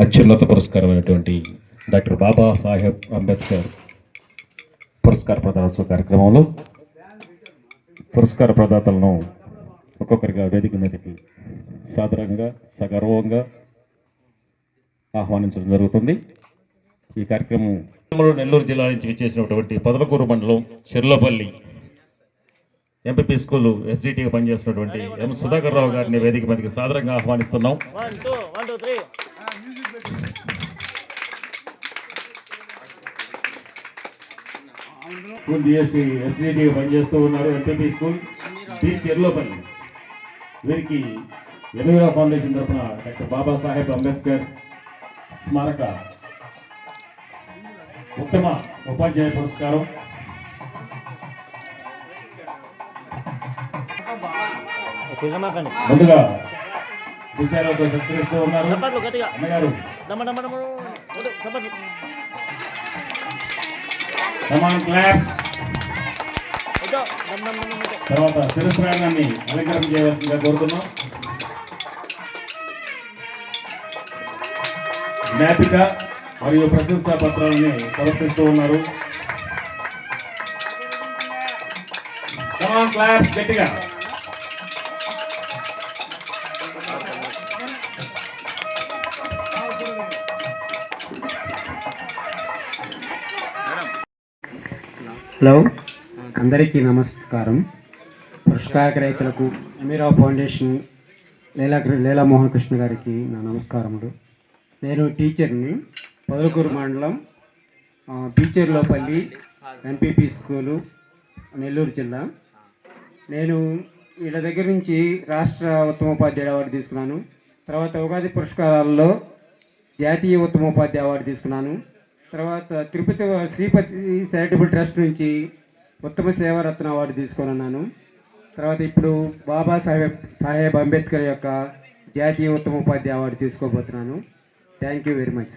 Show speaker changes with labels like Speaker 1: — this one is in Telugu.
Speaker 1: అత్యున్నత పురస్కారమైనటువంటి డాక్టర్ బాబాసాహెబ్ అంబేద్కర్ పురస్కార ప్రదానోత్సవ కార్యక్రమంలో పురస్కార ప్రదాతలను ఒక్కొక్కరిగా వేదిక మీదకి సాదరంగా సగర్వంగా ఆహ్వానించడం జరుగుతుంది. ఈ కార్యక్రమంలో నెల్లూరు జిల్లా నుంచి విచ్చేసినటువంటి పొదలకూరు మండలం చెర్లోపల్లి ఎంపీపీ స్కూల్ ఎస్డిటిగా పనిచేస్తున్నటువంటి ఎం సుధాకర్ రావు గారిని వేదిక మీదకి సాదరంగా ఆహ్వానిస్తున్నాం. స్కూల్ జిఎస్టీ ఎస్డిటిగా పనిచేస్తూ ఉన్నారు. MPP school D Cherlopalli. వీరికి ఎన్విరా ఫౌండేషన్ తరఫున డాక్టర్ బాబాసాహెబ్ అంబేద్కర్ స్మారక ఉత్తమ ఉపాధ్యాయ పురస్కారం ముందుగా విషయాలతో సత్కరిస్తూ ఉన్నారు అన్నగారు. తర్వాత శిరస్రాగాన్ని అలంకరణ చేయవలసిందిగా కోరుతున్నాం. జ్ఞాపిక మరియు ప్రశంసా పత్రాలని సమర్పిస్తూ ఉన్నారు. గట్టిగా
Speaker 2: హలో, అందరికీ నమస్కారం. పురస్కార రైతులకు ఎన్విరా ఫౌండేషన్ లీలా మోహన్ కృష్ణ గారికి నా నమస్కారములు. నేను టీచర్ని, పొదలకూరు మండలం టీచర్లోపల్లి ఎంపీపీ స్కూలు, నెల్లూరు జిల్లా. నేను వీళ్ళ దగ్గర నుంచి రాష్ట్ర ఉత్తమోపాధ్యాయుడు అవార్డు తీసుకున్నాను. తర్వాత ఉగాది పురస్కారాల్లో జాతీయ ఉత్తమోపాధ్యాయ అవార్డు తీసుకున్నాను. తర్వాత తిరుపతి శ్రీపతి చారిటబుల్ ట్రస్ట్ నుంచి ఉత్తమ సేవారత్న అవార్డు తీసుకొని ఉన్నాను. తర్వాత ఇప్పుడు బాబాసాహెబ్ అంబేద్కర్ యొక్క జాతీయ ఉత్తమోపాధ్యాయ అవార్డు తీసుకోబోతున్నాను. Thank you very much.